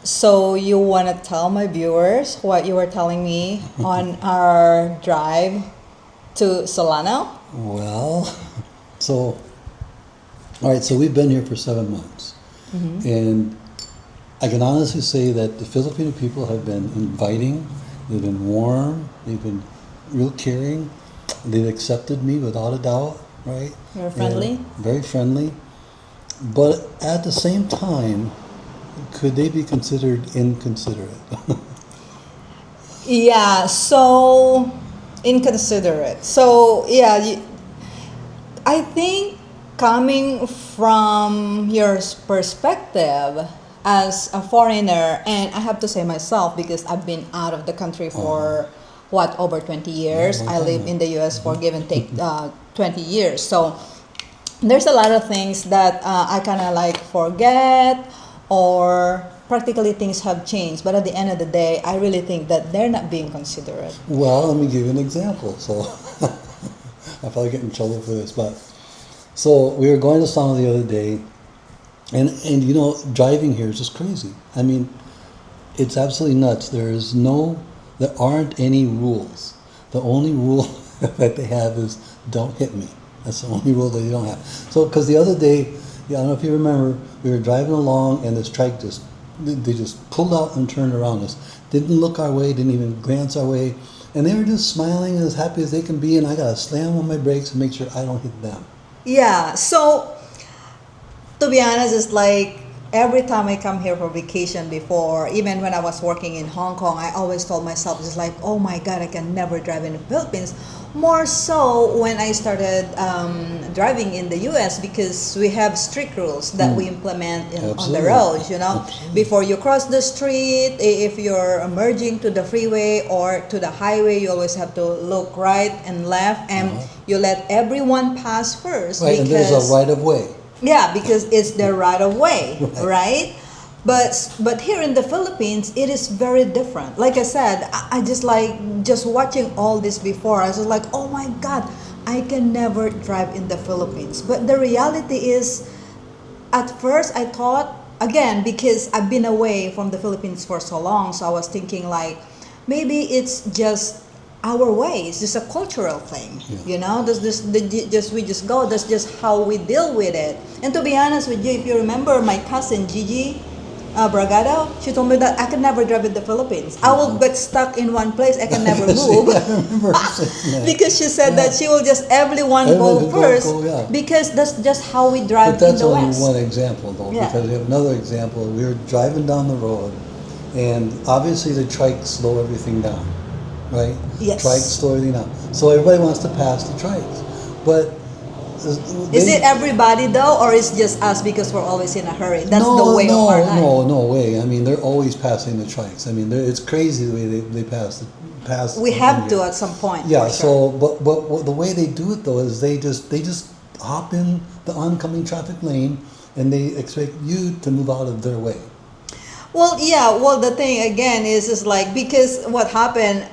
So you want to tell my viewers what you were telling me on our drive to Solano? Well, so, all right, so we've been here for 7 months. And I can honestly say that the Filipino people have been inviting, they've been warm, they've been real caring, they've accepted me without a doubt, right? You're friendly? Very friendly. But at the same time, could they be considered inconsiderate? Yeah, so inconsiderate. So yeah, I think coming from your perspective as a foreigner, and I have to say myself because I've been out of the country for what, over 20 years. Yeah, I live in the US for give and take 20 years. So there's a lot of things that I kind of like forget, or practically things have changed. But at the end of the day, I really think that they're not being considerate. Well, let me give you an example. So I'll probably get in trouble for this, but so we were going to Solano the other day, and you know, driving here is just crazy. I mean, it's absolutely nuts. There aren't any rules. The only rule that they have is don't hit me. That's the only rule that they don't have. So, because the other day, I don't know if you remember, we were driving along and this trike they just pulled out and turned around us. Didn't look our way, didn't even glance our way, and they were just smiling and as happy as they can be. And I gotta slam on my brakes and make sure I don't hit them. Yeah, so to be honest, it's like every time I come here for vacation before, even when I was working in Hong Kong, I always told myself, it's like, oh my God, I can never drive in the Philippines. More so when I started driving in the US, because we have strict rules that we implement on the roads, you know. Before you cross the street, if you're merging to the freeway or to the highway, you always have to look right and left, and you let everyone pass first. Right, and there's a right of way. Yeah, because it's the right of way, right? But here in the Philippines, it is very different. Like I said, I just like just watching all this before. I was like, oh my God, I can never drive in the Philippines. But the reality is, at first I thought, again, because I've been away from the Philippines for so long, so I was thinking like, maybe it's just our way. It's just a cultural thing, you know. We just go. That's just how we deal with it. And to be honest with you, if you remember my cousin Gigi Bragado, she told me that I can never drive in the Philippines. I will get stuck in one place. I can never move. I remember saying that. Because she said that she will just everyone go first, because that's just how we drive But that's in the only West. one example, though, because we have another example. We were driving down the road, and obviously the trikes slow everything down, right? Yes. Trikes slow everything down. So everybody wants to pass the trikes, but Is it everybody though, or is just us because we're always in a hurry? That's the way of our life. No way. I mean, they're always passing the trikes. I mean, it's crazy the way they pass. We have to at some point. Yeah. For sure. So, but the way they do it though is they just hop in the oncoming traffic lane, and they expect you to move out of their way. Well, yeah. Well, the thing again is like, because what happened.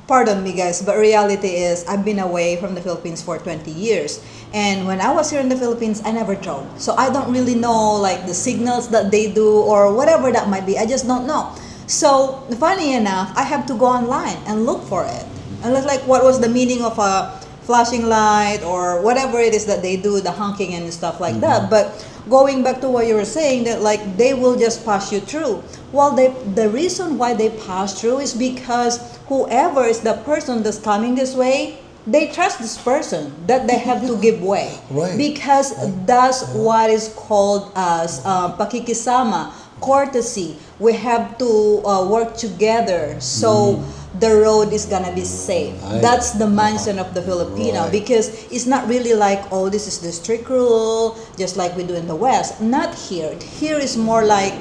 Pardon me, guys, but reality is I've been away from the Philippines for 20 years. And when I was here in the Philippines, I never drove. So I don't really know like the signals that they do or whatever that might be. I just don't know. So funny enough, I have to go online and look for it. And look like what was the meaning of a flashing light or whatever it is that they do, the honking and stuff like that. But going back to what you were saying, that like they will just pass you through. Well, the reason why they pass through is because whoever is the person that's coming this way, they trust this person that they have to give way. Right. Because that's what is called as pakikisama, courtesy. We have to work together so the road is gonna be safe. That's the mindset of the Filipino, because it's not really like, oh, this is the strict rule, just like we do in the West. Not here. Here is more like,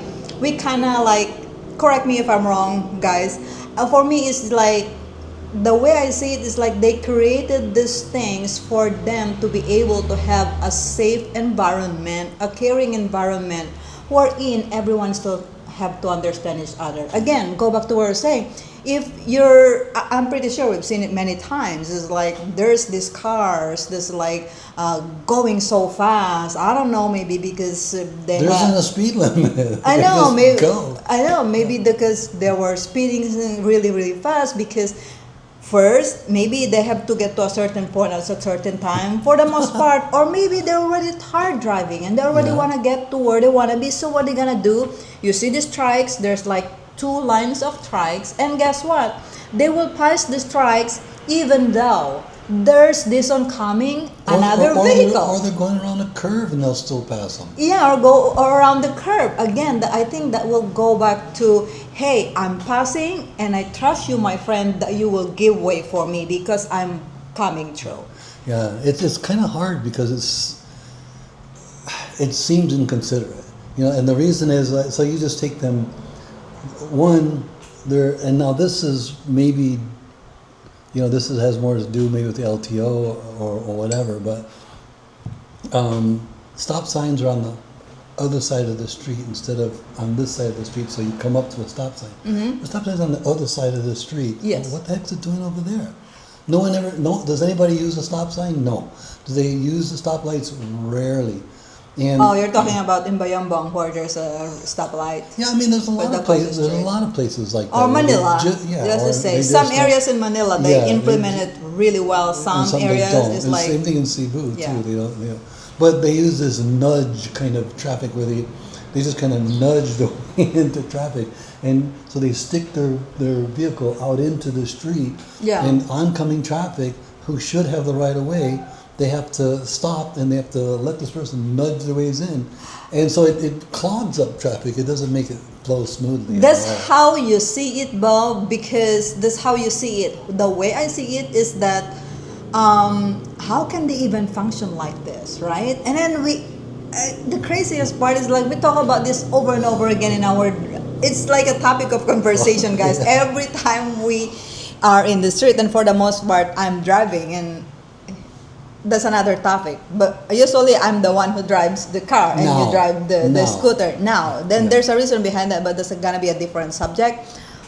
we kind of like, correct me if I'm wrong, guys. For me, it's like, the way I see it is like they created these things for them to be able to have a safe environment, a caring environment, wherein everyone still have to understand each other. Again, go back to what I was saying. If you're, I'm pretty sure we've seen it many times. It's like there's these cars, this like going so fast. I don't know, maybe because they There have. isn't a speed limit. I They know, just maybe. go. I know, maybe because they were speeding really, really fast. Because first, maybe they have to get to a certain point at a certain time for the most part, or maybe they're already tired driving and they already Yeah. want to get to where they want to be. So what they gonna do? You see these trikes. There's like two lines of trikes, and guess what? They will pass these trikes even though there's this oncoming another vehicle. Or they're going around a curve and they'll still pass them. Yeah, or go around the curb. Again, I think that will go back to, hey, I'm passing and I trust you, my friend, that you will give way for me because I'm coming through. Yeah, it's kind of hard because it seems inconsiderate, and the reason is so you just take them one there, and now this is maybe has more to do maybe with the LTO or whatever, but stop signs are on the other side of the street instead of on this side of the street, so you come up to a stop sign. Mm-hmm. The stop sign's on the other side of the street. Yes. What the heck's it doing over there? No, does anybody use a stop sign? No. Do they use the stoplights? Rarely. And Oh, you're talking about in Bayambang where there's a stoplight. yeah, I mean, there's a With lot the of places. closest There's a street. lot of places like that. Or where they Manila, yeah, just or to say. they Some just areas in Manila, they Yeah, they implement it really well. and Some they areas don't. is And like, same thing in Cebu Yeah. too. But they use this nudge kind of traffic where they just kind of nudge the way into traffic, and so they stick their vehicle out into the street. Yeah. And oncoming traffic who should have the right of way, they have to stop and they have to let this person nudge their ways in, and so it clogs up traffic. It doesn't make it flow smoothly. that's at all. how you see it, Bob, because that's how you see it. The way I see it is that how can they even function like this, right? And then the craziest part is like we talk about this over and over again in our, it's like a topic of conversation, guys. Yeah. Every time we are in the street, and for the most part I'm driving, and that's another topic, but usually I'm the one who drives the car and you No. drive the No. scooter. Now then Yeah. there's a reason behind that, but that's gonna be a different subject,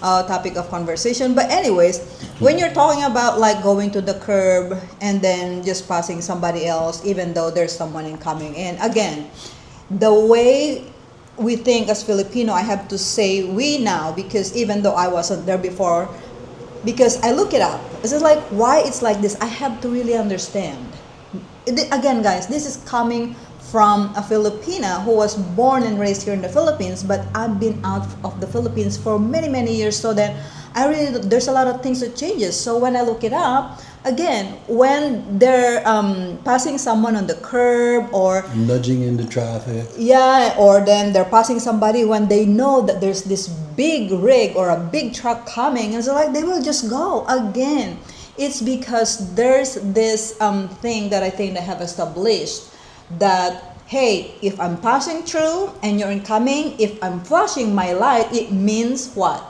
topic of conversation. But anyways, when you're talking about like going to the curb and then just passing somebody else even though there's someone incoming, and again, the way we think as Filipino, I have to say we now, because even though I wasn't there before, because I look it up. It's just like, why it's like this? I have to really understand. Again, guys, this is coming from a Filipina who was born and raised here in the Philippines, but I've been out of the Philippines for many, many years, so that there's a lot of things that changes. So when I look it up, again, when they're passing someone on the curb or Nudging into traffic. yeah, or then they're passing somebody when they know that there's this big rig or a big truck coming, and so like they will just go. Again, it's because there's this thing that I think they have established, that hey, if I'm passing through and you're incoming, if I'm flashing my light, it means what?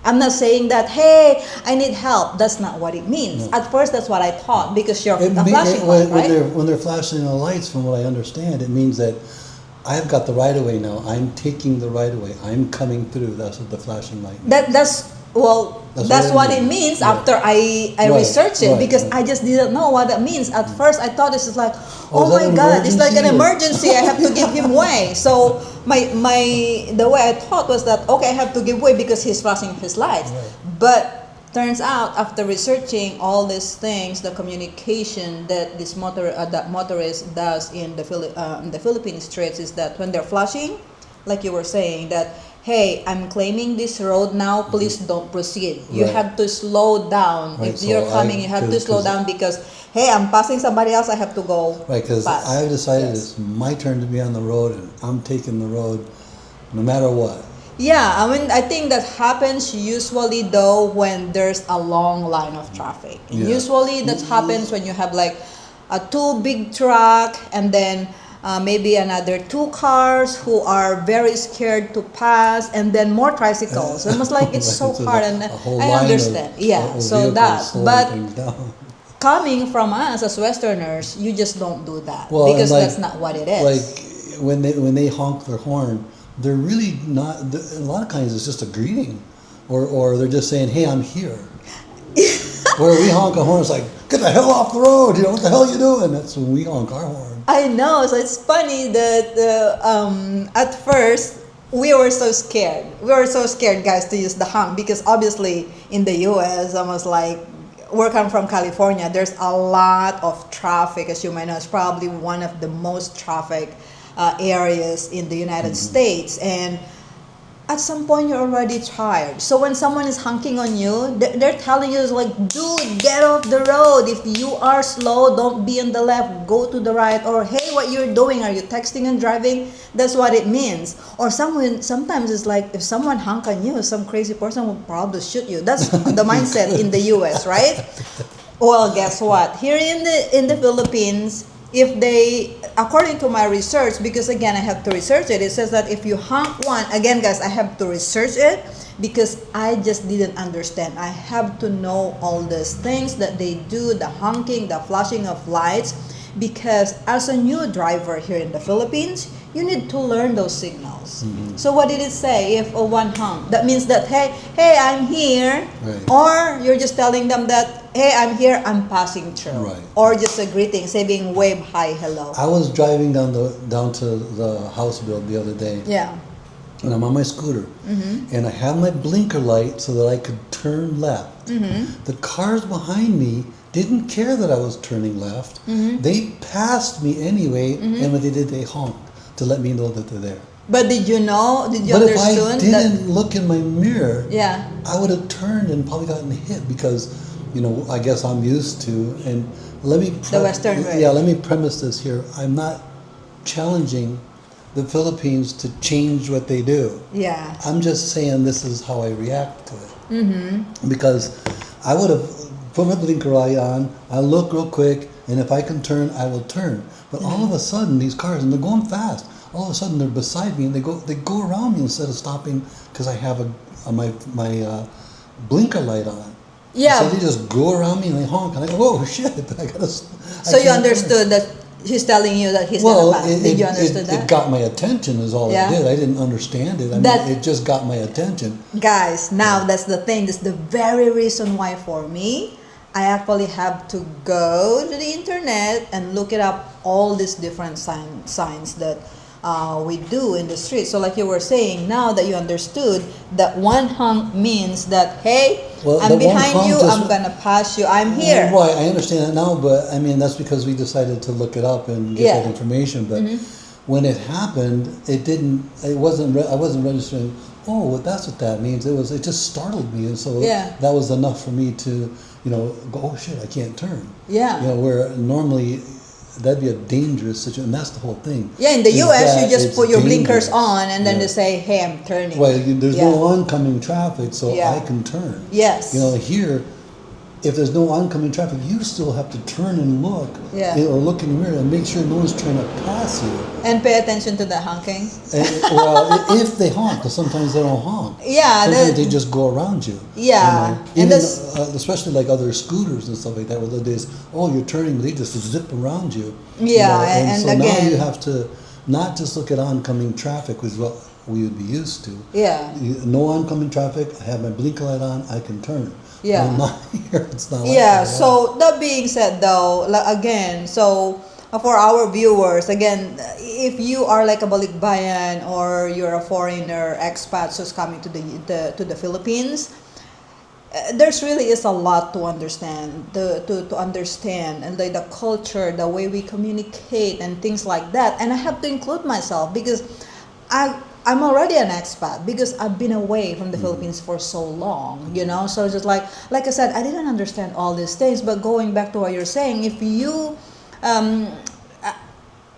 I'm not saying that, hey, I need help. That's not what it means. No. At first, that's what I thought, because you're It a me- flashing when, light, right? when they're flashing the lights, from what I understand, it means that I've got the right of way now. I'm taking the right of way. I'm coming through. That's what the flashing light means. That's what it means. means Yeah. after I Right, researched it, right, because right. I just didn't know what that means. At first, I thought this is like, Oh, oh is that my an God, it's like an emergency? emergency. I have to give him way. So the way I thought was that, okay, I have to give way because he's flashing his lights. Right. But turns out, after researching all these things, the communication that this motorist does in the Philippine streets is that when they're flashing, like you were saying, that hey, I'm claiming this road now, please don't proceed. You Right. have to slow down. Right, If you're so coming, you have to 'cause- slow down, because hey, I'm passing somebody else, I have to go Right, because fast. I've decided Yes. it's my turn to be on the road, and I'm taking the road no matter what. Yeah, I mean, I think that happens usually though when there's a long line of traffic. Yeah. Usually that happens when you have like a two big truck, and then maybe another two cars who are very scared to pass, and then more tricycles. Almost like it's so It's hard, and a whole I line understand. of Yeah, so vehicles that, slowing but things down. coming from us as Westerners, you just don't do that, Well, because and like- that's not what it is. Like when they honk their horn, they're really not. A lot of times it's just a greeting, or they're just saying, "Hey, I'm here." Where we honk our horn, it's like, "Get the hell off the road!" You know, what the hell are you doing? That's when we honk our horn. I know. So it's funny that at first we were so scared. We were so scared, guys, to use the honk because obviously in the U.S., almost like we're coming from California, there's a lot of traffic. As you might know, it's probably one of the most traffic areas in the United States, and at some point you're already tired. So when someone is honking on you, they're telling you, like, dude, get off the road. If you are slow, don't be on the left, go to the right. Or, hey, what you're doing, are you texting and driving? That's what it means. Or sometimes it's like, if someone honk on you, some crazy person will probably shoot you. That's the mindset in the US, right? Well, guess what? Here in the Philippines, if they, according to my research, because again I have to research it, it says that if you honk one, again guys, I have to research it because I just didn't understand. I have to know all these things that they do, the honking, the flashing of lights, because as a new driver here in the Philippines, you need to learn those signals. So what did it say? If a one honk, that means that, hey, I'm here. Right. Or you're just telling them that, hey, I'm here, I'm passing through. Right. Or just a greeting, saying wave, hi, hello. I was driving down to the house build the other day. Yeah. And I'm on my scooter, and I have my blinker light so that I could turn left. The cars behind me didn't care that I was turning left. They passed me anyway, and what they did, they honked to let me know that they're there. But did you know? Did you But if understand I didn't look in my mirror, yeah, I would have turned and probably gotten hit because, you know, I guess I'm used to. And let me the Western way. Yeah, let me premise this here. I'm not challenging the Philippines to change what they do. Yeah. I'm just saying this is how I react to it. Because I would have put my blinker light on, I look real quick, and if I can turn, I will turn. But all of a sudden, these cars, and they're going fast, all of a sudden they're beside me, and they go around me instead of stopping because I have my blinker light on. Yeah. So they just go around me and they honk, and I go, "Whoa, shit! I gotta." So you understood that he's telling you that he's gonna pass. Did you understand that? It got my attention is all Yeah. it did. I didn't understand it. I mean, it just got my attention. Guys, now that's the thing. That's the very reason why for me, I actually have to go to the internet and look it up all these different signs that we do in the street. So like you were saying, now that you understood that one honk means that, hey, Well, I'm the one behind honk you, just- I'm gonna pass you, I'm here. Right, I understand that now, but I mean that's because we decided to look it up and get Yeah. that information. But when it happened, I wasn't registering. Oh, well, that's what that means. It just startled me, and so Yeah. that was enough for me to, go, oh shit, I can't turn. Yeah. Where normally that'd be a dangerous situation, and that's the whole thing. Yeah, in the is US, you that just it's put your blinkers dangerous. on and then Yeah. they say, hey, I'm turning. Well, there's Yeah. no oncoming traffic, so Yeah. I can turn. Yes. Here, if there's no oncoming traffic, you still have to turn and look, Yeah. or look in the mirror and make sure no one's trying to pass you. And pay attention to the honking. And, well, if they honk, because sometimes they don't honk. Yeah, Sometimes they just go around you. Yeah. And Even that's- especially like other scooters and stuff like that, where there's, oh, you're turning, but they just zip around you. Yeah, And and so now again- you have to not just look at oncoming traffic, which is what we would be used to. Yeah. No oncoming traffic, I have my blinker light on, I can turn. Yeah. But not here, it's not like Yeah, that. so that being said though, again, so for our viewers, again, if you are like a Balikbayan or you're a foreigner, expat who's coming to the Philippines, there's really is a lot to understand, to understand, and the culture, the way we communicate and things like that. And I have to include myself because I'm already an expat because I've been away from the Philippines for so long, so just like I said, I didn't understand all these things. But going back to what you're saying, if you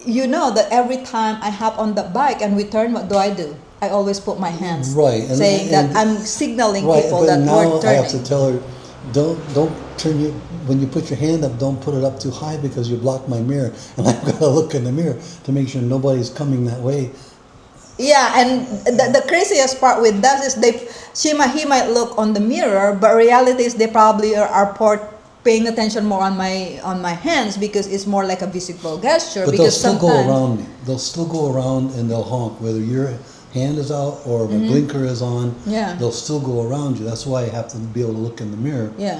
you know that every time I hop on the bike and we turn, what do? I always put my hands, Right, saying that I'm signaling right, people but that now we're I have to turning. tell her, don't turn your, when you put your hand up, don't put it up too high because you block my mirror, and I've got to look in the mirror to make sure nobody's coming that way. Yeah, and the craziest part with that is he might look on the mirror, but reality is they probably are paying attention more on my hands because it's more like a visible gesture. But they'll because still go sometimes around me. They'll still go around and they'll honk, whether you're hand is out or my blinker is on, Yeah. they'll still go around you. That's why I have to be able to look in the mirror. Yeah.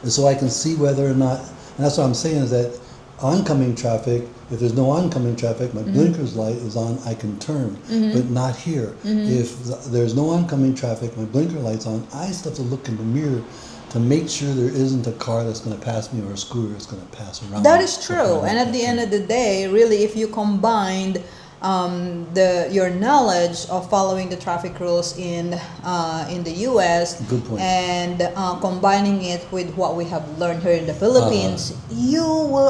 And so I can see whether or not, and that's what I'm saying is that oncoming traffic, if there's no oncoming traffic, my blinker's light is on, I can turn, but not here. If there's no oncoming traffic, my blinker light's on, I still have to look in the mirror to make sure there isn't a car that's going to pass me or a scooter that's going to pass around That me. is true. And at the end of the day, really, if you combined your knowledge of following the traffic rules in the U.S. Good point. and combining it with what we have learned here in the Philippines, you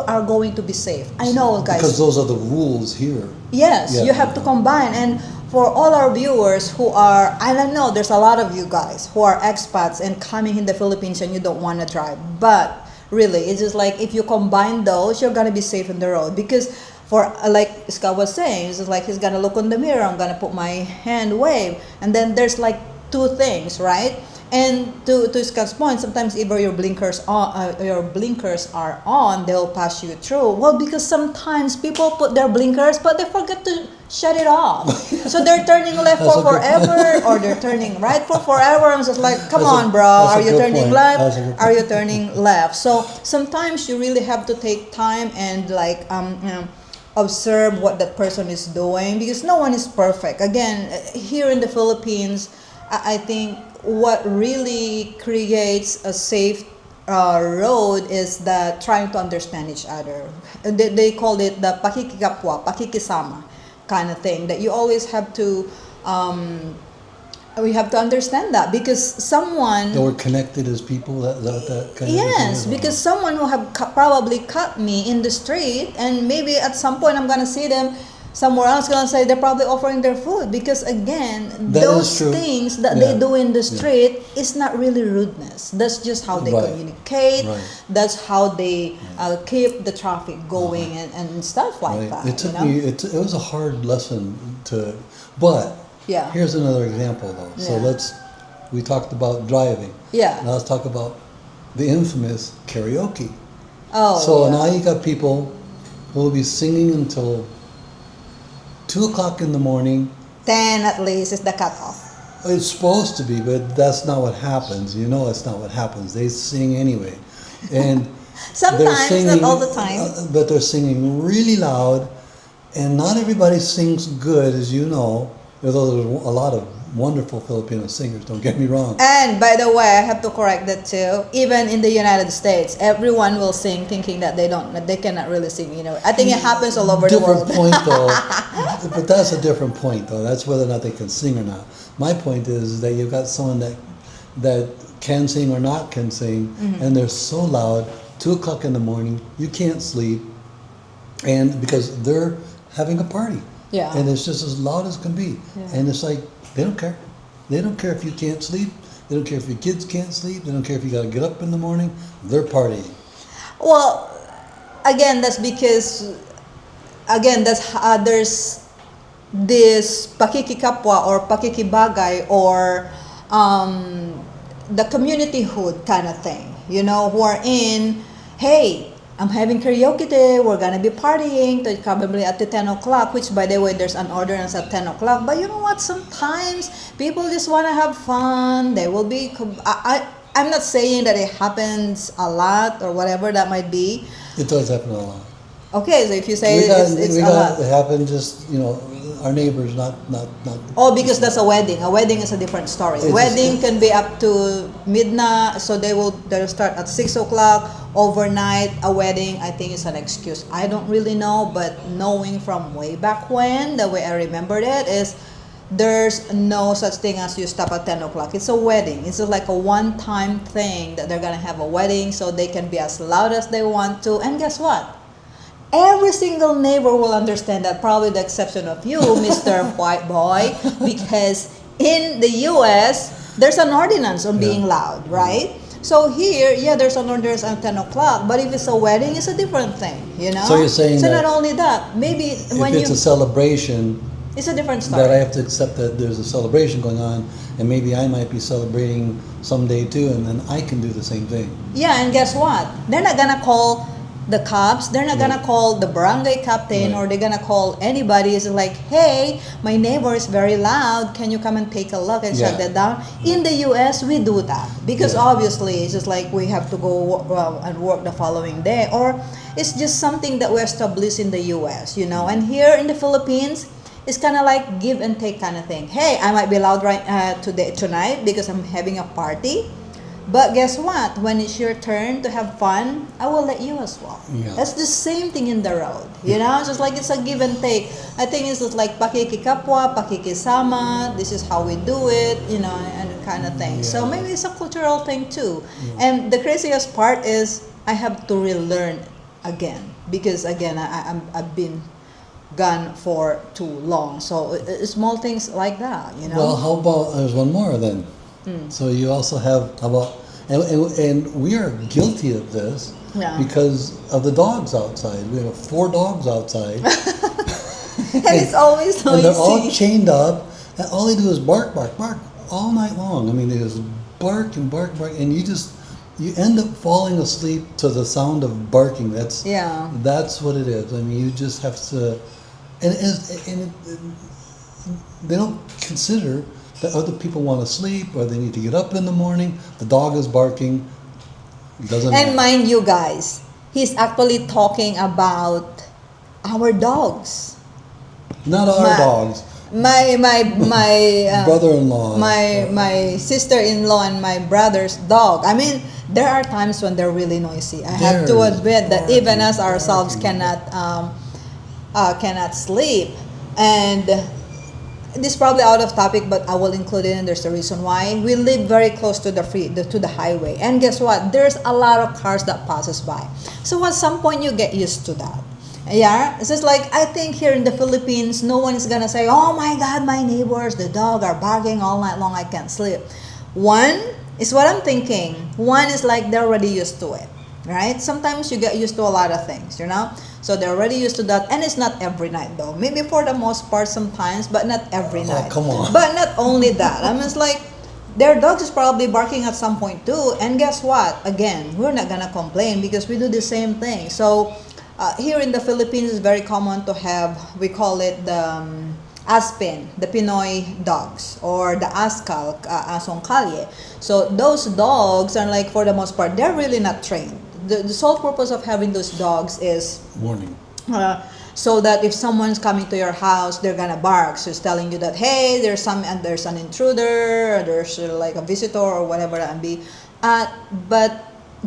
are going to be safe. I know, guys. Because those are the rules here. Yes, Yeah. you have to combine. And for all our viewers who are, I don't know, there's a lot of you guys who are expats and coming in the Philippines and you don't want to drive. But really, it's just like if you combine those, you're going to be safe on the road. Because for, like Scott was saying, it's just like he's going to look in the mirror, I'm going to put my hand wave. And then there's like two things, right? And to Scott's point, sometimes even your blinkers are on, they'll pass you through. Well, because sometimes people put their blinkers, but they forget to shut it off. So they're turning left for forever, or they're turning right for forever. I'm just like, come on, bro, are you turning left? Are you turning left? So sometimes you really have to take time and like observe what that person is doing, because no one is perfect. Again, here in the Philippines, I think what really creates a safe road is that trying to understand each other. They call it the pakikisama kind of thing, that you always have to we have to understand that, because someone That we're connected as people, that kind yes, of thing. because someone who have probably cut me in the street, and maybe at some point I'm gonna see them somewhere else, gonna say they're probably offering their food, because again, That those is true. things that Yeah. they do in the street is not really rudeness. That's just how they Right. communicate. Right. That's how they keep the traffic going and stuff like Right. that. It took you know? me. It was a hard lesson to, but Yeah. here's another example though. So Yeah. we talked about driving. Yeah. Now let's talk about the infamous karaoke. Oh. So yeah. now you got people who will be singing until 2 o'clock in the morning. 10 at least is the cutoff. It's supposed to be, but that's not what happens. You know, it's not what happens. They sing anyway, and Sometimes, not all the time. but they're singing really loud, and not everybody sings good, as you know. Although there's a lot of wonderful Filipino singers, don't get me wrong. And by the way, I have to correct that too. Even in the United States, everyone will sing thinking that they cannot really sing. You know, I think it happens all over the Different world. point though, but that's a different point though. That's whether or not they can sing or not. My point is that you've got someone that can sing or not can sing, and they're so loud. 2 o'clock in the morning, you can't sleep, and because they're having a party. Yeah. And it's just as loud as can be. Yeah. And it's like, they don't care. They don't care if you can't sleep. They don't care if your kids can't sleep. They don't care if you got to get up in the morning. They're partying. Well, again, that's because, again, there's this pakikikapwa or pakikibagay, or the community hood kind of thing, you know, who are in, hey, I'm having karaoke today, we're gonna be partying till probably at the 10 o'clock, which by the way, there's an ordinance at 10 o'clock. But you know what, sometimes people just wanna have fun. They will be, I'm not saying that it happens a lot or whatever that might be. It does happen a lot. Okay, so if you say it's we a got lot. it happened just, you know, our neighbors, not. Oh, because that's a wedding. A wedding is a different story. It's Wedding can be up to midnight, so they'll start at 6 o'clock overnight. A wedding, I think, is an excuse. I don't really know, but knowing from way back when, the way I remembered it is, there's no such thing as you stop at 10 o'clock. It's a wedding. It's just like a one-time thing that they're gonna have a wedding, so they can be as loud as they want to. And guess what? Every single neighbor will understand that, probably the exception of you, Mr. White Boy, because in the US, there's an ordinance on being loud, right? So here, yeah, there's an ordinance at 10 o'clock, but if it's a wedding, it's a different thing, you know? So you're saying so that not only that, maybe when if it's a celebration, it's a different story. that I have to accept that there's a celebration going on, and maybe I might be celebrating someday too, and then I can do the same thing. Yeah, and guess what? They're not gonna call the cops, they're not gonna call the barangay captain or they're gonna call anybody. It's like, hey, my neighbor is very loud. Can you come and take a look and shut that down? In the U.S., we do that because obviously it's just like we have to go and work the following day, or it's just something that we established in the U.S. And here in the Philippines, it's kind of like give and take kind of thing. Hey, I might be loud tonight because I'm having a party. But guess what? When it's your turn to have fun, I will let you as well. Yeah. That's the same thing in the road. It's just like it's a give and take. I think it's just like pakikisama, pakikisama. This is how we do it, and kind of thing. So maybe it's a cultural thing too. And the craziest part is I have to relearn again because again I've been gone for too long. So small things like that. Well, how about there's one more then? So you also have and we are guilty of this because of the dogs outside. We have 4 dogs outside, and it's always noisy. And they're all chained up, and all they do is bark, bark, bark all night long. I mean, they just bark and bark, bark, and you end up falling asleep to the sound of barking. That's what it is. I mean, you just have to, and they don't consider that other people want to sleep or they need to get up in the morning. The dog is barking. Doesn't matter. And mind you guys, he's actually talking about our dogs. Not our dogs. My brother-in-law. My sister-in-law and my brother's dog. I mean, there are times when they're really noisy. I have to admit that even us ourselves cannot sleep. And this is probably out of topic, but I will include it, and there's a reason why. We live very close to the highway, and guess what? There's a lot of cars that passes by. So at some point, you get used to that. Yeah, it's just like I think here in the Philippines, no one is gonna say, "Oh my God, my neighbors, the dog are barking all night long. I can't sleep." One is what I'm thinking. One is like they're already used to it, right? Sometimes you get used to a lot of things, So they're already used to that, and it's not every night though. Maybe for the most part sometimes, but not every night. Come on. But not only that, I mean, it's like their dog is probably barking at some point too. And guess what? Again, we're not gonna complain because we do the same thing. So here in the Philippines, it's very common to have, we call it the Aspin, the Pinoy dogs, or the Askal, Asong Kalye. So those dogs are like, for the most part, they're really not trained. The sole purpose of having those dogs is warning. So that if someone's coming to your house, they're gonna bark. So it's telling you that, hey, there's an intruder, or there's like a visitor, or whatever that be. But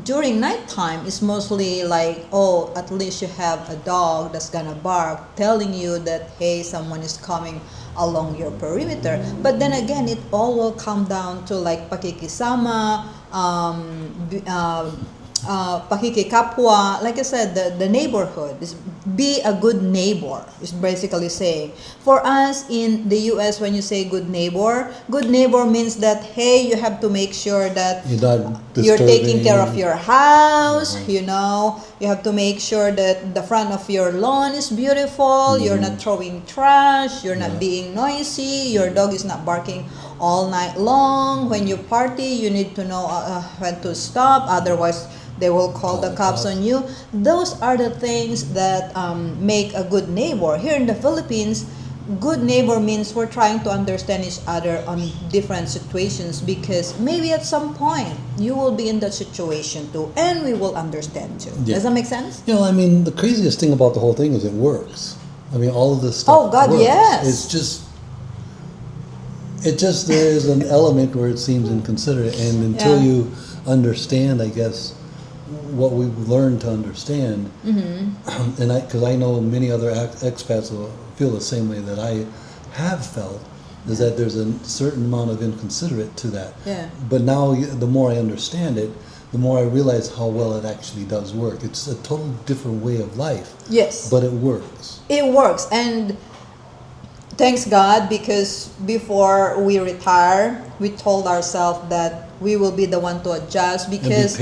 during nighttime, it's mostly like, oh, at least you have a dog that's gonna bark, telling you that, hey, someone is coming along your perimeter. But then again, it all will come down to like pakikisama, pakikikapwa. Like I said, the neighborhood is be a good neighbor is basically saying. For us in the US, when you say good neighbor means that, hey, you have to make sure that you're taking care of your house. You have to make sure that the front of your lawn is beautiful. You're not throwing trash, you're not being noisy, your dog is not barking all night long. When you party, you need to know when to stop, otherwise they will call the cops on you. Those are the things that make a good neighbor. Here in the Philippines, good neighbor means we're trying to understand each other on different situations, because maybe at some point you will be in that situation too, and we will understand too. Does that make sense? I mean, the craziest thing about the whole thing is it works. I mean, all of this stuff. Oh God, works. yes. It just there is an element where it seems inconsiderate, and until you understand, I guess, what we've learned to understand, and because I know many other expats will feel the same way that I have felt, is that there's a certain amount of inconsiderate to that. But now, the more I understand it, the more I realize how well it actually does work. It's a total different way of life. Yes. But it works. It works, and thanks God, because before we retire, we told ourselves that we will be the one to adjust, because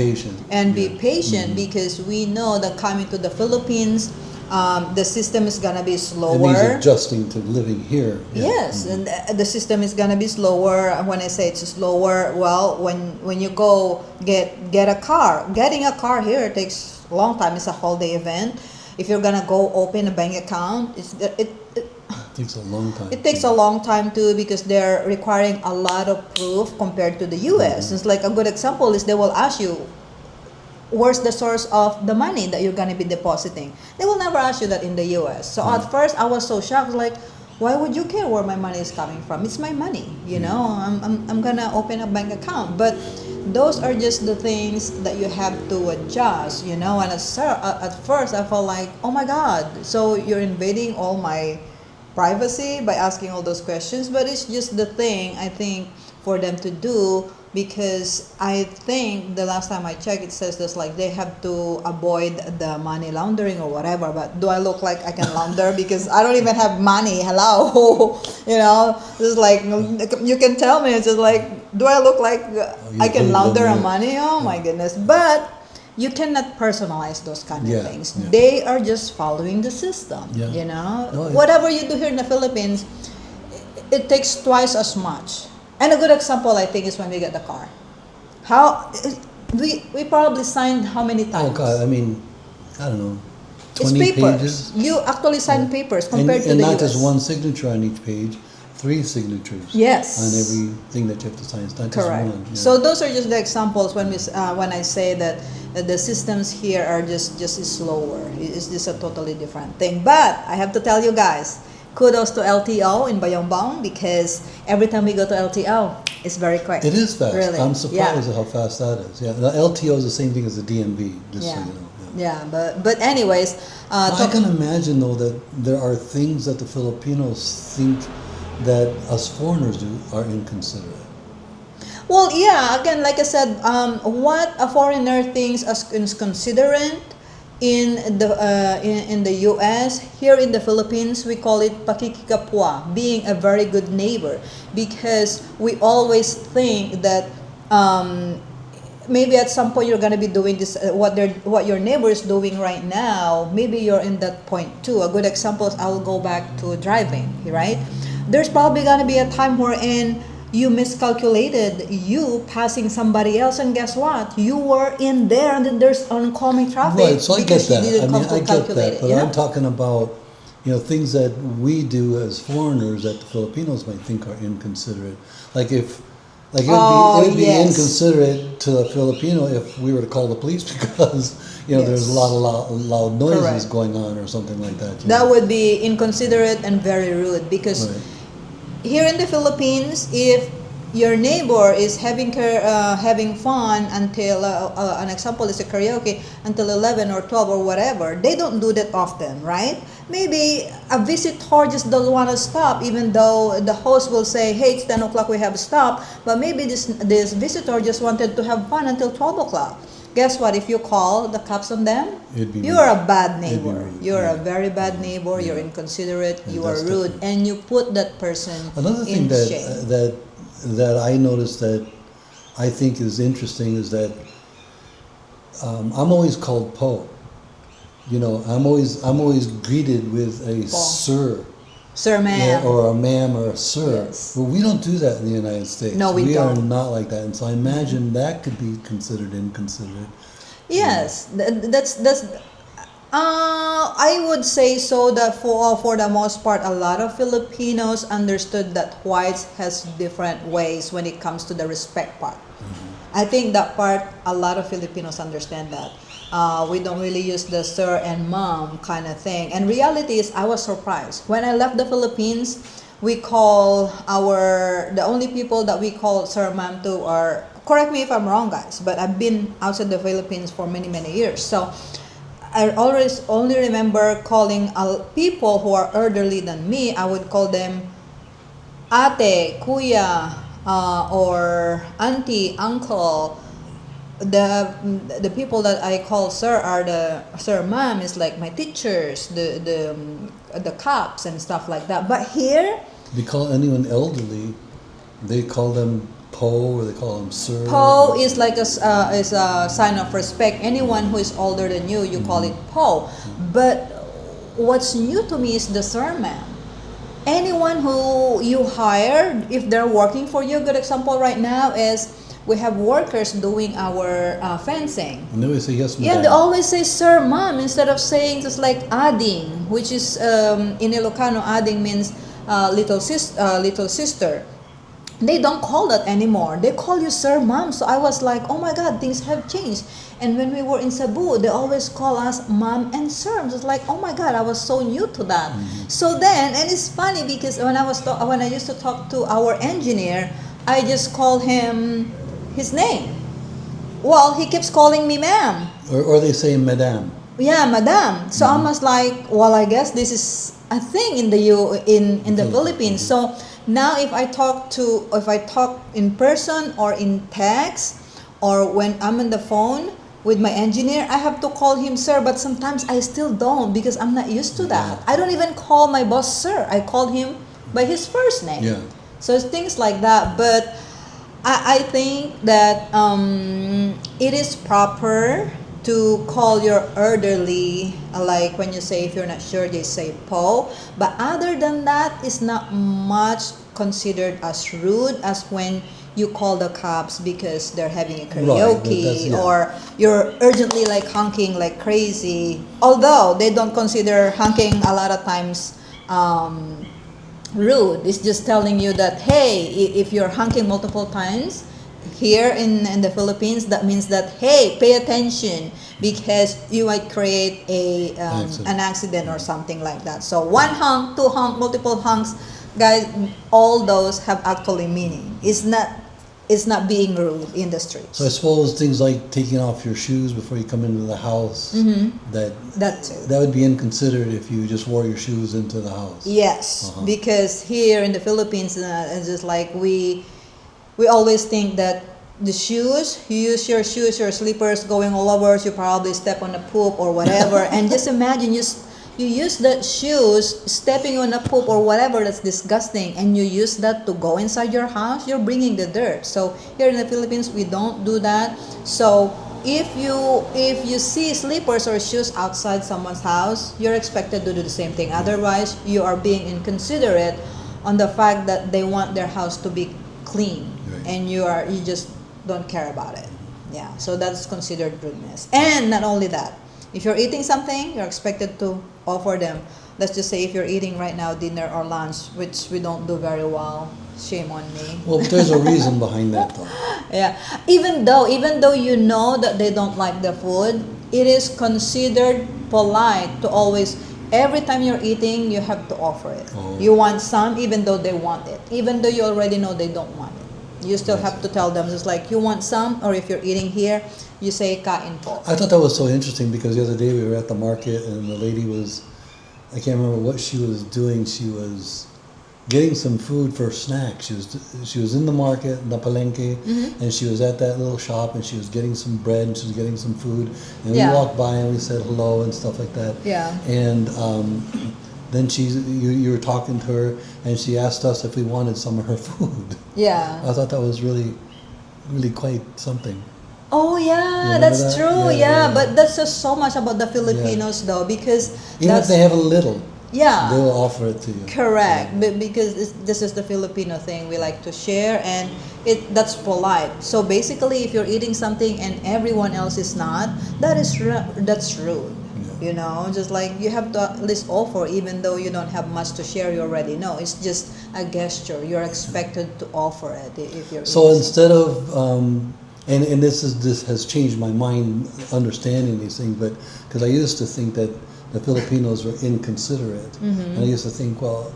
and be patient. Because we know that coming to the Philippines, The system is gonna be It slower. means adjusting to living here. Yeah. Yes, and the system is gonna be slower. When I say it's slower, well, when you go get a car, getting a car here takes a long time. It's a whole day event. If you're gonna go open a bank account, It takes a long time. it takes a long time too, because they're requiring a lot of proof compared to the U.S. It's like a good example is they will ask you, where's the source of the money that you're gonna be depositing? They will never ask you that in the U.S. So at first I was so shocked, like, why would you care where my money is coming from? It's my money, you know. I'm gonna open a bank account, but those are just the things that you have to adjust, you know. And at first I felt like, oh my God, so you're invading all my privacy by asking all those questions. But it's just the thing I think for them to do, because I think the last time I checked, it says this like they have to avoid the money laundering or whatever. But do I look like I can launder? Because I don't even have money. Hello, you know. It's like you can tell me. It's just like, do I look like I can launder a money? Oh my goodness! But you cannot personalize those kind of things. Yeah. They are just following the system. Yeah. You know, No, whatever you do here in the Philippines, it takes twice as much. And a good example, I think, is when we get the car. We probably signed how many Oh times? God, I mean, I don't know, It's 20 papers. pages. You actually sign papers compared to and the not US. just one signature on each page, 3 signatures. Yes. On everything that you have to sign. It's not Correct. just one. Yeah. So those are just the examples when I say that the systems here are just slower. It's just a totally different thing. But I have to tell you guys, kudos to LTO in Bayongbong, because every time we go to LTO, it's very quick. It is fast. Really. I'm surprised at how fast that is. Yeah, the LTO is the same thing as the DMV, just so Yeah. you know. Yeah, but anyways, I can imagine though that there are things that the Filipinos think that us foreigners do are inconsiderate. well, yeah, again, like I said, what a foreigner thinks as inconsiderate in the US, here in the Philippines, we call it pakikisama, being a very good neighbor, because we always think that maybe at some point you're gonna be doing this, what your neighbor is doing right now. Maybe you're in that point too. A good example is, I will go back to driving, right? There's probably gonna be a time wherein you miscalculated, you passing somebody else, and guess what? You were in there, and then there's oncoming traffic. Right, so I get because you that. didn't come to I get calculate that, it, but you know? I'm talking about, things that we do as foreigners that the Filipinos might think are inconsiderate. Like it would be yes. inconsiderate to a Filipino if we were to call the police because there's a lot of loud noises Correct. going on or something like that. That would be inconsiderate and very rude, because Right. here in the Philippines, if your neighbor is having fun until an example is a karaoke until 11 or 12 or whatever, they don't do that often, right? Maybe a visitor just doesn't want to stop, even though the host will say, hey, it's 10 o'clock, we have to stop. But maybe this visitor just wanted to have fun until 12 o'clock. Guess what? If you call the cops on them, It'd be you're rude. a bad It'd be neighbor. rude, You're a yeah. very bad neighbor. Yeah. You're inconsiderate. Yeah, You are that's rude, different. and you put that person Another in thing that shame. that I noticed that I think is interesting is that I'm always called Po. I'm always greeted with a Po. sir. Sir, ma'am. Or a ma'am or a sir. Yes. Well, we don't do that in the United States. No, we are don't. not like that. And so I imagine that could be considered inconsiderate. Yes, that's. I would say so that for the most part, a lot of Filipinos understood that whites has different ways when it comes to the respect part. I think that part, a lot of Filipinos understand that. We don't really use the sir and mom kind of thing. And reality is, I was surprised. When I left the Philippines, we call the only people that we call sir, ma'am to are, correct me if I'm wrong, guys, but I've been outside the Philippines for many, many years. So I always only remember calling people who are elderly than me. I would call them ate, kuya, or auntie, uncle. The people that I call sir are the sir, ma'am is like my teachers, the cops and stuff like that. But here, They call anyone elderly, they call them Po or they call them sir. Po is like is a sign of respect. Anyone who is older than you, you call it Po. But what's new to me is the sir, ma'am. Anyone who you hire, if they're working for you, a good example right now is we have workers doing our fencing. And they always say yes, Yeah, madam. they always say sir, ma'am, instead of saying just like ading, which is in Ilocano, ading means little sister. They don't call that anymore. They call you sir, ma'am. So I was like, oh my God, things have changed. And when we were in Cebu, they always call us ma'am and sir. I'm just like, oh my God, I was so new to that. So then, and it's funny because when I used to talk to our engineer, I just call him his name. Well, he keeps calling me ma'am. Or they say madam. Yeah, madam. So I was like, well, I guess this is a thing in the Philippines. So now if I talk in person or in text or when I'm on the phone with my engineer, I have to call him sir, but sometimes I still don't because I'm not used to that. Yeah. I don't even call my boss sir. I call him by his first name. Yeah. So it's things like that. But I think that it is proper to call your elderly, like when you say if you're not sure, they say po. But other than that, it's not much considered as rude as when you call the cops because they're having a karaoke yeah. or you're urgently like honking like crazy. Although they don't consider honking a lot of times rude. It's just telling you that, hey, if you're honking multiple times here in the Philippines, that means that, hey, pay attention because you might create an accident or something like that. So one honk, two honk, multiple honks, guys, all those have actually meaning. It's not being rude in the streets. So I suppose things like taking off your shoes before you come into the house, That too. that would be inconsiderate if you just wore your shoes into the house. Yes, because here in the Philippines, it's just like we always think that the shoes, you use your shoes, your slippers going all over, you probably step on a poop or whatever, and just imagine you use the shoes stepping on a poop or whatever that's disgusting, and you use that to go inside your house, you're bringing the dirt. So here in the Philippines, we don't do that. So if you see slippers or shoes outside someone's house, you're expected to do the same thing. Otherwise, you are being inconsiderate on the fact that they want their house to be clean, Right. and you just don't care about it. Yeah, so that's considered rudeness. And not only that, if you're eating something, you're expected to offer them. Let's just say if you're eating right now dinner or lunch, which we don't do very well. Shame on me. Well, there's a reason behind that, though. Yeah, even though you know that they don't like the food, it is considered polite to always, every time you're eating, you have to offer it. Oh. You want some even though they want it, even though you already know they don't want it. You still have to tell them, just like, you want some, or if you're eating here, you say kain po. I thought that was so interesting because the other day we were at the market and the lady was, I can't remember what she was doing. She was getting some food for snack. She was in the market, the palenque, and she was at that little shop and she was getting some bread and she was getting some food. And we walked by and we said hello and stuff like that. Yeah. And then you were talking to her and she asked us if we wanted some of her food. Yeah. I thought that was really, really quite something. Oh yeah, Remember that's that? true. Yeah. But that's just so much about the Filipinos though, because Even if that's, they have a little, yeah, they will offer it to you. correct. Because this is the Filipino thing. We like to share, and that's polite. So basically, if you're eating something and everyone else is not, that's rude. You know, just like you have to at least offer, even though you don't have much to share. You already know it's just a gesture. You're expected to offer it if you're. So instead of and this has changed my mind understanding these things, but because I used to think that the Filipinos were inconsiderate, and I used to think, well,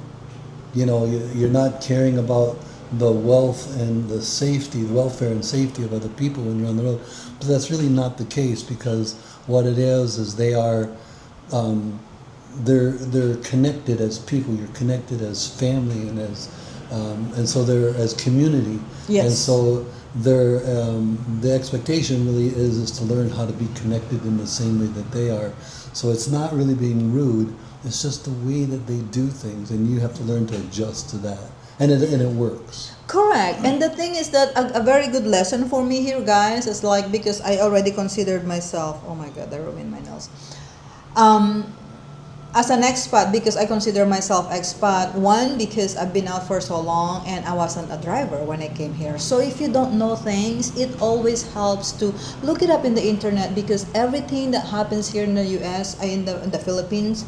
you know, you're not caring about the wealth and the safety, the welfare and safety of other people when you're on the road. But that's really not the case, because what it is they are they're connected as people. You're connected as family and as and so they're as community. Yes. And so their the expectation really is to learn how to be connected in the same way that they are. So it's not really being rude. It's just the way that they do things, and you have to learn to adjust to that. And it works. Correct. And the thing is that a very good lesson for me here, guys, is like, because I already considered myself, oh my God, I ruined my nose. as an expat, because I consider myself expat, one, because I've been out for so long and I wasn't a driver when I came here. So if you don't know things, it always helps to look it up in the internet, because everything that happens here in the US, in the Philippines,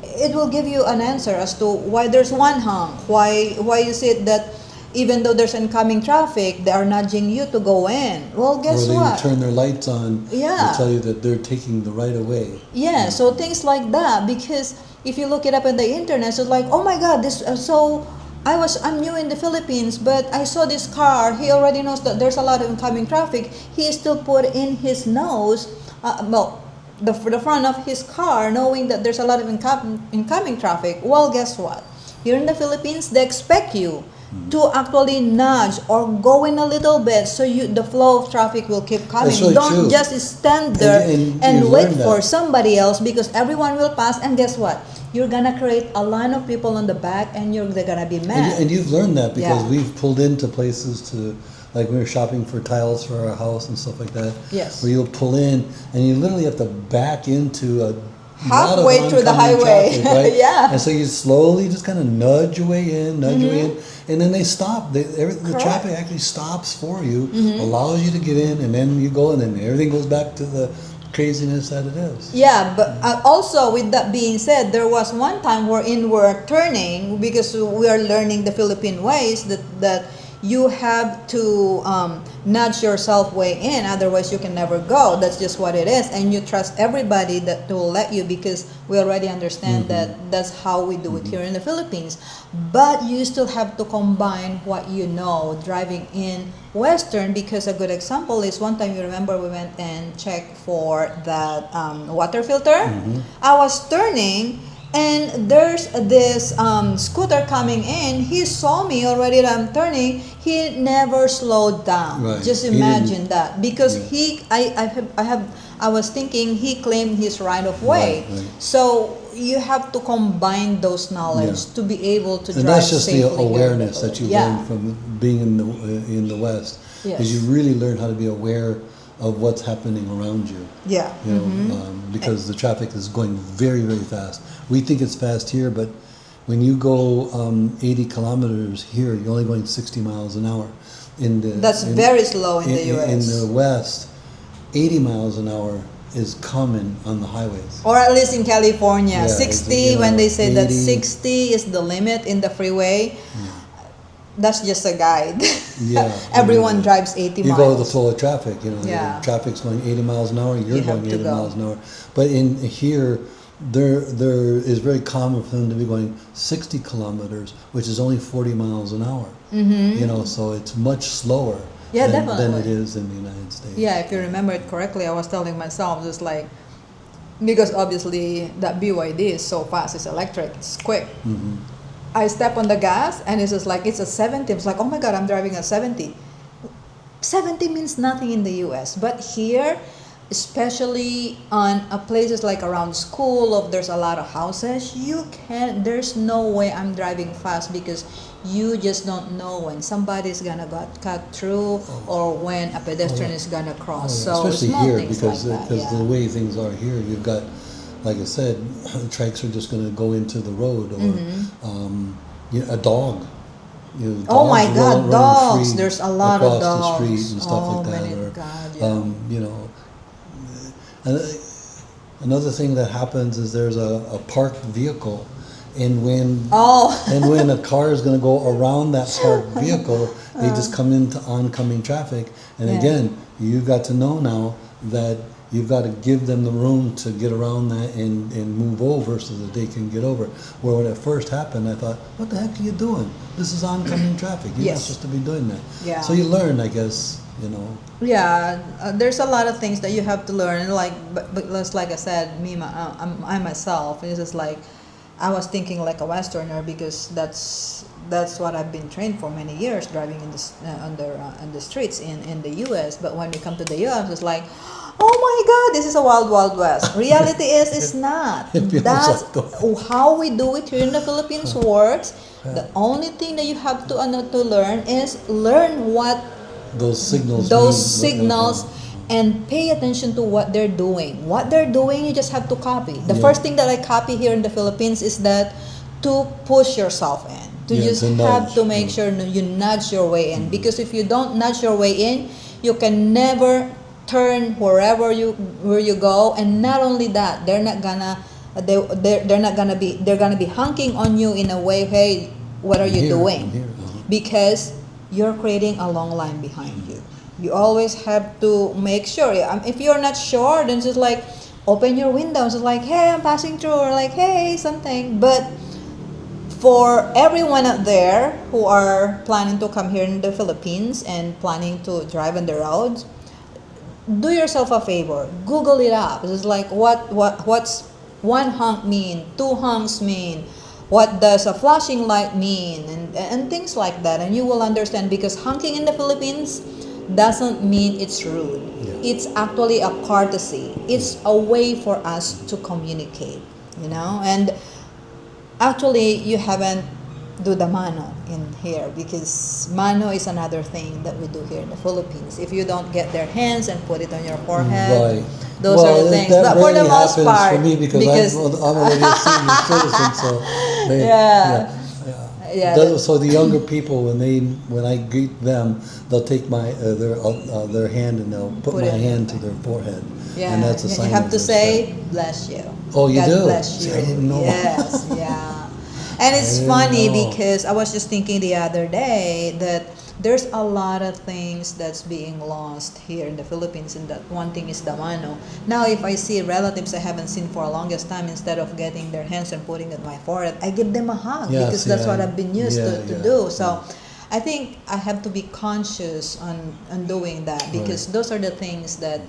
it will give you an answer as to why there's one honk, why is it that even though there's incoming traffic, they are nudging you to go in. Well, guess or they what? turn their lights on Yeah. to tell you that they're taking the right of way. Yeah, so things like that, because if you look it up on the internet, so it's like, oh my God, this. So I'm new in the Philippines, but I saw this car. He already knows that there's a lot of incoming traffic. He still put in his nose, the front of his car, knowing that there's a lot of incoming traffic. Well, guess what? Here in the Philippines, they expect you to actually nudge or go in a little bit, so the flow of traffic will keep coming. That's really Don't true. just stand there And and you've wait learned for that. somebody else, because everyone will pass, and guess what? You're gonna create a line of people on the back, and they're gonna be mad. And you've learned that because Yeah. we've pulled into places to, like we were shopping for tiles for our house and stuff like that. Yes. Where you'll pull in and you literally have to back into a Halfway lot of through the oncoming highway. traffic, right? Yeah. And so you slowly just kind of nudge your way in, and then they stop. The Correct. traffic actually stops for you, allows you to get in, and then you go, and then everything goes back to the craziness that it is. Yeah, but also with that being said, there was one time we're turning, because we are learning the Philippine ways, that you have to nudge yourself way in, otherwise you can never go. That's just what it is, and you trust everybody that will let you, because we already understand that that's how we do it here in the Philippines. But you still have to combine what you know driving in Western, because a good example is one time, you remember, we went and checked for that water filter. I was turning, and there's this scooter coming in. He saw me already that I'm turning. He never slowed down. Right. Just He imagine that, because Yeah. I was thinking he claimed his right of way. Right. So you have to combine those knowledge Yeah. to be able to And drive that's just safely the here in awareness that you Philippines. learn from being in the West. Yes. Is you really learn how to be aware of what's happening around you. Yeah. You know, because the traffic is going very, very fast. We think it's fast here, but when you go 80 kilometers here, you're only going 60 miles an hour. That's very slow in the US. In the West, 80 miles an hour is common on the highways. Or at least in California, Yeah, 60, you know, when they say that 80. 60 is the limit in the freeway, that's just a guide. Yeah. Everyone Yeah. drives 80 You miles. go with the flow of traffic, you know, Yeah. the traffic's going 80 miles an hour, you're You have going to 80 go. miles an hour. But in here, there is very common for them to be going 60 kilometers, which is only 40 miles an hour. You know, so it's much slower Yeah, than definitely. it is in the United States. Yeah, if you remember it correctly, I was telling myself, just like, because obviously that BYD is so fast, it's electric, it's quick. I step on the gas and it's just like, it's a 70. It's like, oh my God, I'm driving a 70. 70 means nothing in the US, but here, especially on places like around school, of there's a lot of houses, there's no way I'm driving fast, because you just don't know when somebody's gonna cut through, or when a pedestrian is gonna cross. Oh, yeah. So Especially small here, things because like that, yeah. the way things are here, you've got, like I said, trikes are just going to go into the road, or a dog. You know, Oh my dogs God, running dogs! free There's a lot of across dogs. the street and stuff like that. my Or, God, yeah. you know, and another thing that happens is there's a parked vehicle, and when a car is going to go around that parked vehicle, they just come into oncoming traffic. And Yeah. again, you've got to know now that you've got to give them the room to get around that and move over so that they can get over. Where when it first happened, I thought, what the heck are you doing? This is oncoming traffic. You're not Yes. supposed to be doing that. Yeah. So you learn, I guess, you know. Yeah, there's a lot of things that you have to learn. But just like I said, I myself, it's just like, I was thinking like a Westerner, because that's what I've been trained for many years, driving in the streets in the U.S. But when we come to the U.S., it's like, oh my God, this is a wild, wild west. Reality is, it's not. It feels That's like how we do it here in the Philippines works. The only thing that you have to learn is learn what Those signals. those mean. signals and pay attention to what they're doing. What they're doing, you just have to copy. The Yeah. first thing that I copy here in the Philippines is that to push yourself in. To Yeah, just to have nudge, to make yeah. sure you nudge your way in. Because if you don't nudge your way in, you can never turn where you go. And not only that, they're gonna be honking on you in a way, hey, what are I'm you here, doing? I'm here, uh-huh. Because you're creating a long line behind you. You always have to make sure. If you're not sure, then just like open your windows, like, hey, I'm passing through, or like, hey, something. But for everyone out there who are planning to come here in the Philippines and planning to drive on the roads, do yourself a favor. Google it up. It's like what's one honk mean, two honks mean, what does a flashing light mean, and things like that, and you will understand, because honking in the Philippines doesn't mean it's rude. Yeah. It's actually a courtesy. It's a way for us to communicate, and actually, you haven't do the mano in here, because mano is another thing that we do here in the Philippines. If you don't get their hands and put it on your forehead, Right. those are the things. That But for the rarely most happens part, for me because I'm already a senior citizen, so they, Yeah. yeah. Yeah, So the younger people, when I greet them, they'll take their hand and they'll put Put my it- hand to their forehead, yeah, and that's a you sign have of to respect. say bless you. Oh, you God do? bless See, you. I didn't know. Yes, yeah. And it's I didn't funny know. because I was just thinking the other day that there's a lot of things that's being lost here in the Philippines, and that one thing is the mano. Now, if I see relatives I haven't seen for a longest time, instead of getting their hands and putting it on my forehead, I give them a hug, Yeah, because see, that's what I've been used to yeah, do. So yeah. I think I have to be conscious on doing that, because Right. those are the things that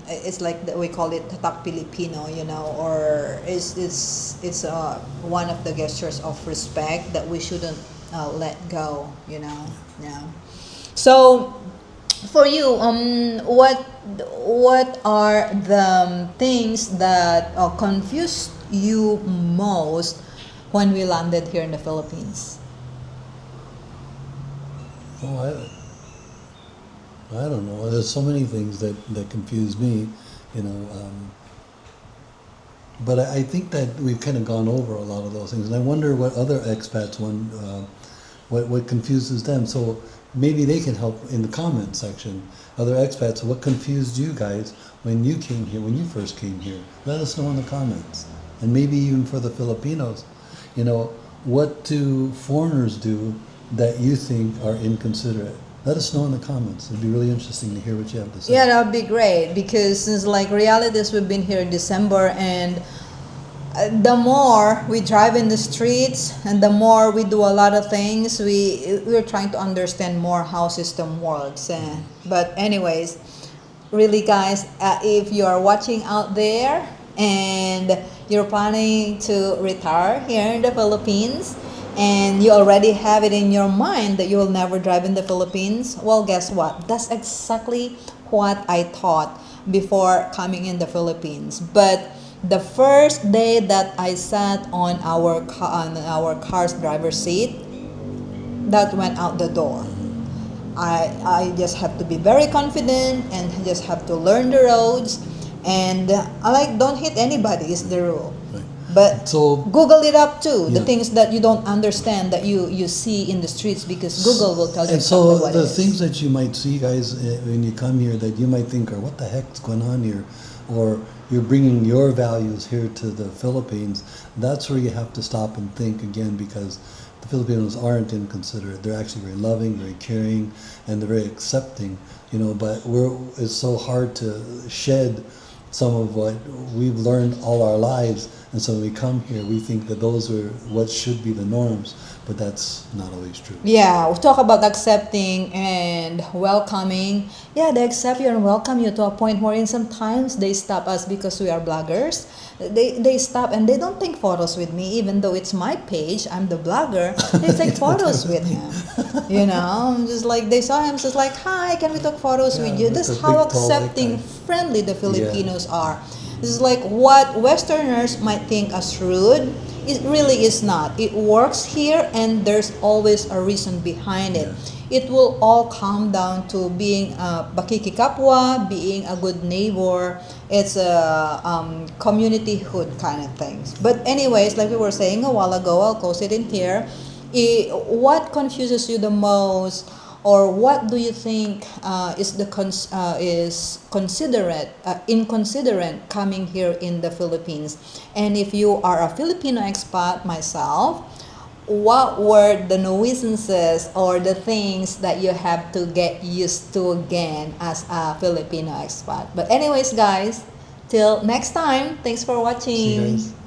it's like we call it tatak Filipino, or it's one of the gestures of respect that we shouldn't let go. Yeah. So for you, what are the things that confused you most when we landed here in the Philippines? Oh, I don't know. There's so many things that confuse me, you know. But I think that we've kind of gone over a lot of those things, and I wonder what other expats what confuses them. So maybe they can help in the comment section. Other expats, what confused you guys when you came here, when you first came here? Let us know in the comments, and maybe even for the Filipinos, what do foreigners do that you think are inconsiderate? Let us know in the comments. It'd be really interesting to hear what you have to say. Yeah, that would be great, because since like realities, we've been here in December, and the more we drive in the streets and the more we do a lot of things, we're trying to understand more how system works. But anyways, really guys, if you are watching out there and you're planning to retire here in the Philippines, and you already have it in your mind that you will never drive in the Philippines, well, guess what? That's exactly what I thought before coming in the Philippines. But the first day that I sat on our car's driver's seat, that went out the door. I just have to be very confident and just have to learn the roads, and I like don't hit anybody is the rule. Right. But So Google it up too. The Yeah. things that you don't understand that you see in the streets, because Google will tell you And exactly so what the it is. things that you might see, guys, when you come here, that you might think, "Or what the heck's going on here?" Or you're bringing your values here to the Philippines. That's where you have to stop and think again, because the Filipinos aren't inconsiderate. They're actually very loving, very caring, and they're very accepting. But it's so hard to shed some of what we've learned all our lives, and so when we come here, we think that those are what should be the norms, but that's not always true. Yeah, we talk about accepting and welcoming. Yeah, they accept you and welcome you to a point wherein sometimes they stop us because we are bloggers. They stop and they don't take photos with me, even though it's my page. I'm the blogger. They take photos with him. Just like they saw him, just like, hi, can we take photos Yeah, with you? with This the is how big, tall, white accepting, guy. friendly the Filipinos are. This is like what Westerners might think as rude. It really is not. It works here, and there's always a reason behind it. It will all come down to being a pakikisama, being a good neighbor. It's a communityhood kind of things. But anyways, like we were saying a while ago, I'll post it in here. What confuses you the most, or what do you think is considerate, inconsiderate coming here in the Philippines? And if you are a Filipino expat, myself, what were the nuisances or the things that you have to get used to again as a Filipino expat? But anyways, guys, till next time, thanks for See you watching. guys.